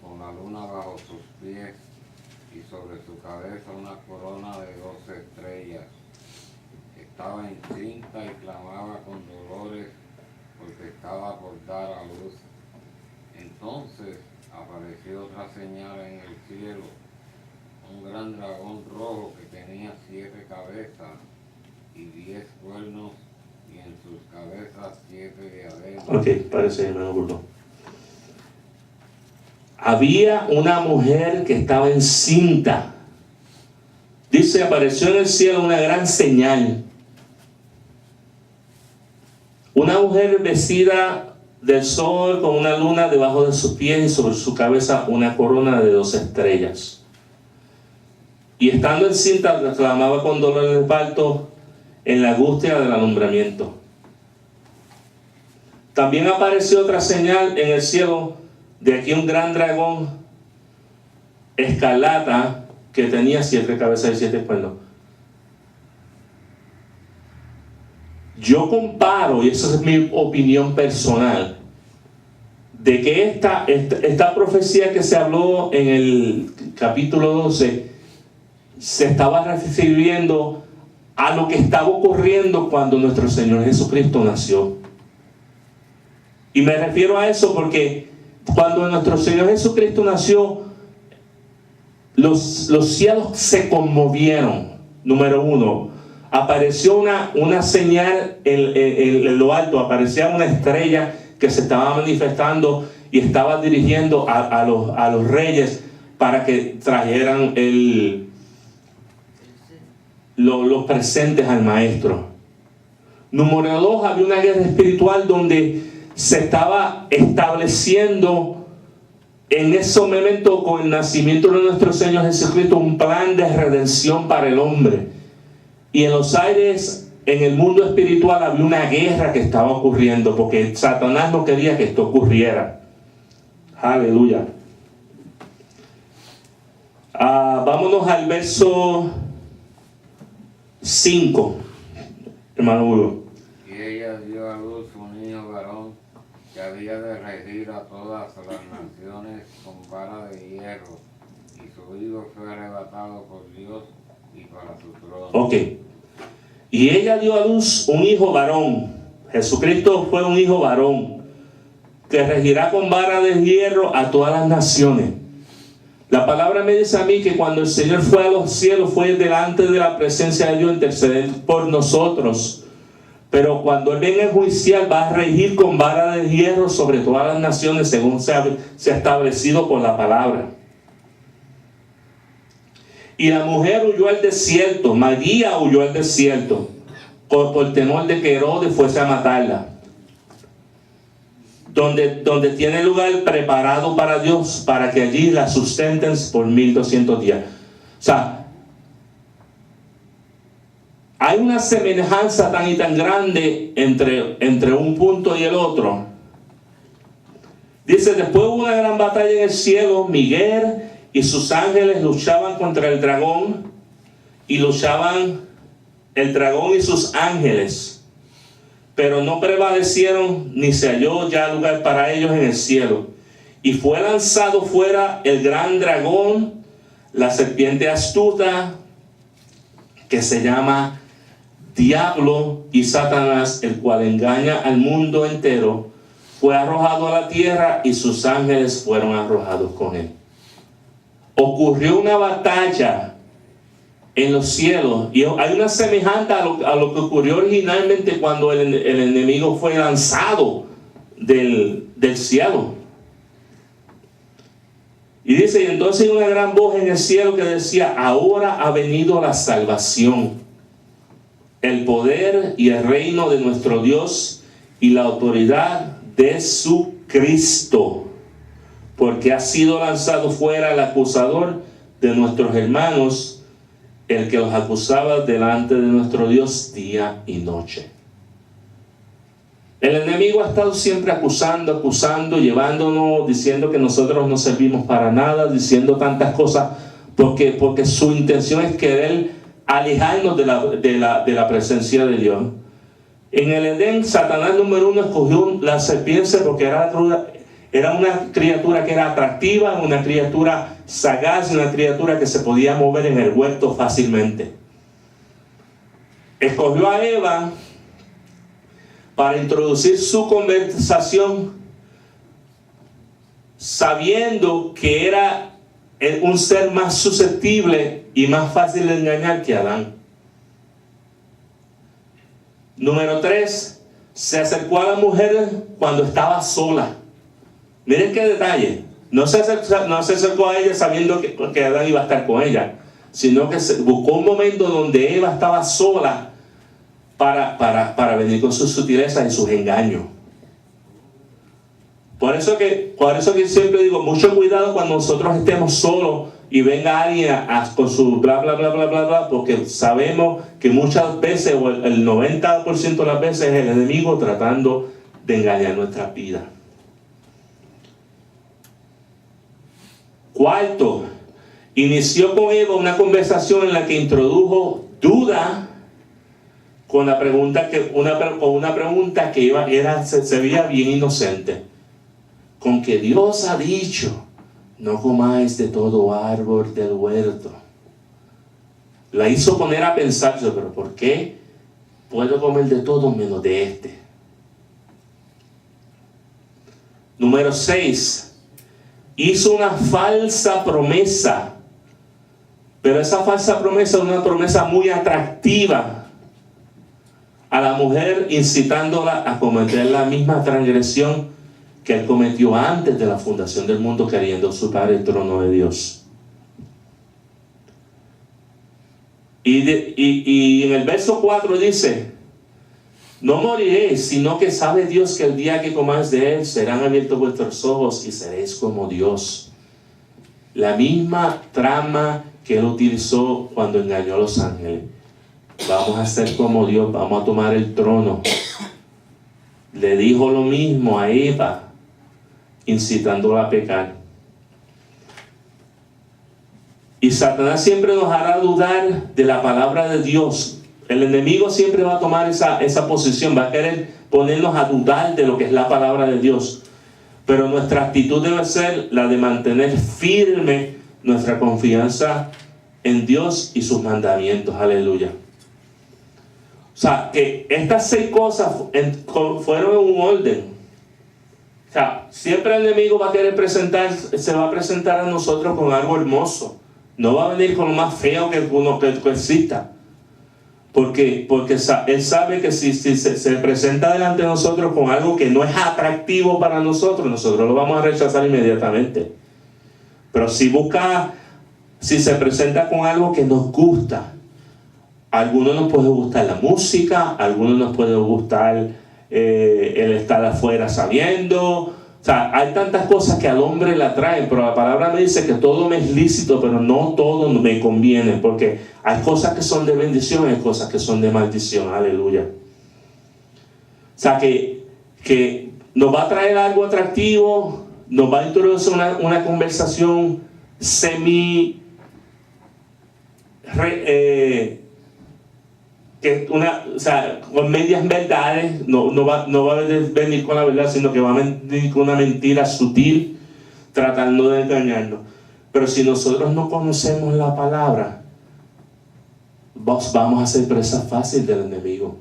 con la luna bajo sus pies, y sobre su cabeza una corona de 12 estrellas. Estaba encinta y clamaba con dolores, porque estaba por dar a luz. Entonces apareció otra señal en el cielo: un gran dragón rojo que tenía 7 cabezas y 10 cuernos, y en sus cabezas 7 diademas. Ok, parece que me ocurrió. Había una mujer que estaba encinta. Dice, apareció en el cielo una gran señal. Una mujer vestida del sol con una luna debajo de sus pies y sobre su cabeza una corona de 12 estrellas. Y estando encinta, clamaba con dolor de parto en la angustia del alumbramiento. También apareció otra señal en el cielo, de aquí un gran dragón escarlata que tenía 7 cabezas y 7 cuernos. Yo comparo, y esa es mi opinión personal, de que esta profecía que se habló en el capítulo 12 se estaba refiriendo a lo que estaba ocurriendo cuando nuestro Señor Jesucristo nació. Y me refiero a eso porque cuando nuestro Señor Jesucristo nació, los cielos se conmovieron. Número 1, apareció una señal en lo alto, aparecía una estrella que se estaba manifestando y estaba dirigiendo a los reyes para que trajeran los presentes al maestro. Número 2, había una guerra espiritual donde se estaba estableciendo en ese momento, con el nacimiento de nuestro Señor Jesucristo, un plan de redención para el hombre. Y en los aires, en el mundo espiritual, había una guerra que estaba ocurriendo porque Satanás no quería que esto ocurriera. Aleluya. Vámonos al verso 5, hermano Hugo. Y ella dio a luz un niño varón que había de regir a todas las naciones con vara de hierro, y su hijo fue arrebatado por Dios y para su trono. Ok. Y ella dio a luz un hijo varón. Jesucristo fue un hijo varón que regirá con vara de hierro a todas las naciones. La palabra me dice a mí que cuando el Señor fue a los cielos, fue delante de la presencia de Dios interceder por nosotros, Pero cuando Él venga a enjuiciar, va a regir con vara de hierro sobre todas las naciones, según se ha establecido por la palabra. Y la mujer huyó al desierto, María huyó al desierto, por temor de que Herodes fuese a matarla. Donde tiene lugar preparado para Dios, para que allí la sustenten por 1200 días. O sea, hay una semejanza tan y tan grande entre un punto y el otro. Dice, después hubo una gran batalla en el cielo. Miguel y sus ángeles luchaban contra el dragón. Y luchaban el dragón y sus ángeles. Pero no prevalecieron, ni se halló ya lugar para ellos en el cielo. Y fue lanzado fuera el gran dragón, la serpiente astuta, que se llama Diablo y Satanás, el cual engaña al mundo entero. Fue arrojado a la tierra y sus ángeles fueron arrojados con él. Ocurrió una batalla en los cielos, y hay una semejanza a lo que ocurrió originalmente cuando el enemigo fue lanzado del cielo. Y dice, y entonces una gran voz en el cielo que decía, ahora ha venido la salvación, el poder y el reino de nuestro Dios y la autoridad de su Cristo, porque ha sido lanzado fuera el acusador de nuestros hermanos, el que los acusaba delante de nuestro Dios día y noche. El enemigo ha estado siempre acusando, llevándonos, diciendo que nosotros no servimos para nada, diciendo tantas cosas, porque su intención es querer alejarnos de la presencia de Dios. En el Edén, Satanás número 1 escogió la serpiente porque era una criatura que era atractiva, una criatura sagaz, una criatura que se podía mover en el huerto fácilmente. Escogió a Eva para introducir su conversación, sabiendo que era un ser más susceptible y más fácil de engañar que Adán. Número 3, se acercó a la mujer cuando estaba sola. Miren qué detalle. No se acercó a ella sabiendo que Adán iba a estar con ella, sino que buscó un momento donde Eva estaba sola para venir con sus sutilezas y sus engaños. Por eso que siempre digo, mucho cuidado cuando nosotros estemos solos y venga alguien con su bla bla bla bla bla bla, porque sabemos que muchas veces, o el 90% de las veces, es el enemigo tratando de engañar nuestra vida. Cuarto, inició con Eva una conversación en la que introdujo duda con una pregunta que se veía bien inocente. Con que Dios ha dicho, no comáis de todo árbol del huerto. La hizo poner a pensar, pero ¿por qué puedo comer de todo menos de este? Número 6. Hizo una falsa promesa. Pero esa falsa promesa es una promesa muy atractiva a la mujer, incitándola a cometer la misma transgresión que él cometió antes de la fundación del mundo, queriendo usurpar el trono de Dios. Y en el verso 4 dice, no moriréis, sino que sabe Dios que el día que comáis de él serán abiertos vuestros ojos y seréis como Dios. La misma trama que él utilizó cuando engañó a los ángeles. Vamos a ser como Dios, vamos a tomar el trono. Le dijo lo mismo a Eva, incitándola a pecar. Y Satanás siempre nos hará dudar de la palabra de Dios. El enemigo siempre va a tomar esa posición, va a querer ponernos a dudar de lo que es la palabra de Dios. Pero nuestra actitud debe ser la de mantener firme nuestra confianza en Dios y sus mandamientos. Aleluya. O sea, que estas 6 cosas fueron en un orden. O sea, siempre el enemigo va a querer se va a presentar a nosotros con algo hermoso. No va a venir con lo más feo que exista. Porque él sabe que si se presenta delante de nosotros con algo que no es atractivo para nosotros, nosotros lo vamos a rechazar inmediatamente. Pero si se presenta con algo que nos gusta, a algunos nos puede gustar la música, a algunos nos puede gustar el estar afuera saliendo. O sea, hay tantas cosas que al hombre le atraen, pero la palabra me dice que todo me es lícito, pero no todo me conviene, porque hay cosas que son de bendición y hay cosas que son de maldición. Aleluya. O sea, que nos va a traer algo atractivo, nos va a introducir una conversación con medias verdades, no va a venir con la verdad, sino que va a venir con una mentira sutil, tratando de engañarnos. Pero si nosotros no conocemos la palabra, vamos a ser presa fácil del enemigo.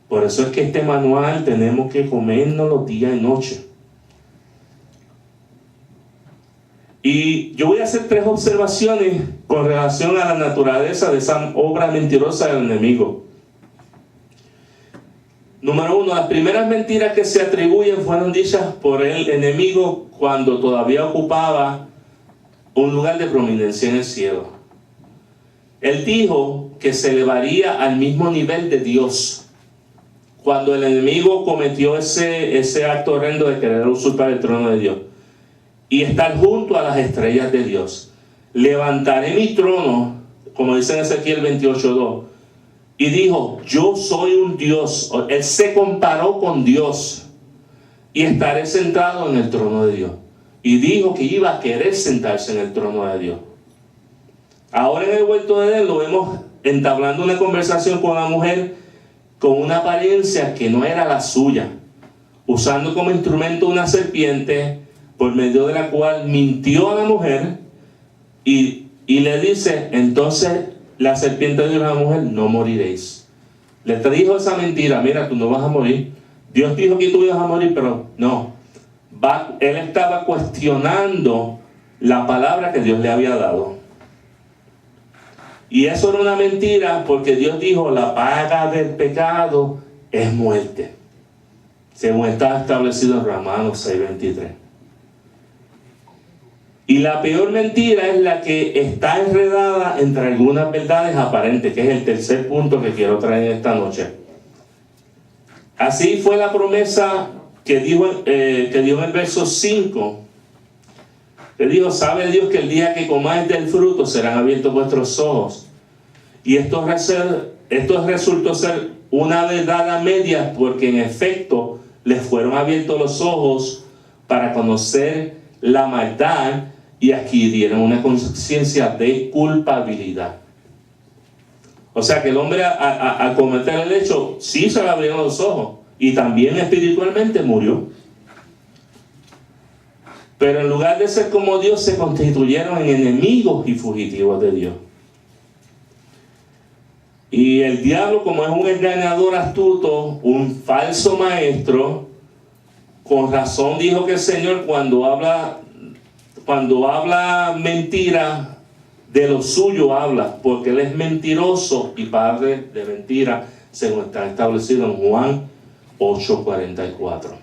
Por eso es que este manual tenemos que comérnoslo día y noche. Y yo voy a hacer 3 observaciones con relación a la naturaleza de esa obra mentirosa del enemigo. Número 1, las primeras mentiras que se atribuyen fueron dichas por el enemigo cuando todavía ocupaba un lugar de prominencia en el cielo. Él dijo que se elevaría al mismo nivel de Dios cuando el enemigo cometió ese acto horrendo de querer usurpar el trono de Dios y estar junto a las estrellas de Dios. Levantaré mi trono, como dice en Ezequiel 28:2, y dijo, yo soy un Dios. Él se comparó con Dios y estaré sentado en el trono de Dios. Y dijo que iba a querer sentarse en el trono de Dios. Ahora en el huerto de Edén lo vemos entablando una conversación con una mujer con una apariencia que no era la suya, usando como instrumento una serpiente por medio de la cual mintió a la mujer y le dice, entonces la serpiente dijo a la mujer, no moriréis. Le dijo esa mentira, mira, tú no vas a morir. Dios dijo que tú ibas a morir, pero no. Él estaba cuestionando la palabra que Dios le había dado. Y eso era una mentira porque Dios dijo, la paga del pecado es muerte. Según está establecido en Romanos 6:23. Y la peor mentira es la que está enredada entre algunas verdades aparentes, que es el tercer punto que quiero traer esta noche. Así fue la promesa que dio en el verso 5. Le dijo, sabe Dios que el día que comáis del fruto serán abiertos vuestros ojos. Y esto resultó ser una verdad a medias, porque en efecto les fueron abiertos los ojos para conocer la maldad y adquirieron una conciencia de culpabilidad. O sea que el hombre al cometer el hecho, sí se le abrieron los ojos y también espiritualmente murió. Pero en lugar de ser como Dios, se constituyeron en enemigos y fugitivos de Dios. Y el diablo, como es un engañador astuto, un falso maestro, con razón dijo que el Señor cuando habla mentira, de lo suyo habla, porque Él es mentiroso y padre de mentira, según está establecido en Juan 8:44.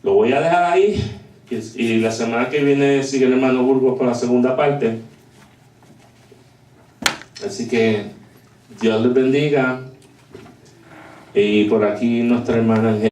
Lo voy a dejar ahí, y la semana que viene sigue el hermano Burgos con la segunda parte. Así que Dios les bendiga. Y por aquí nuestra hermana Angélica.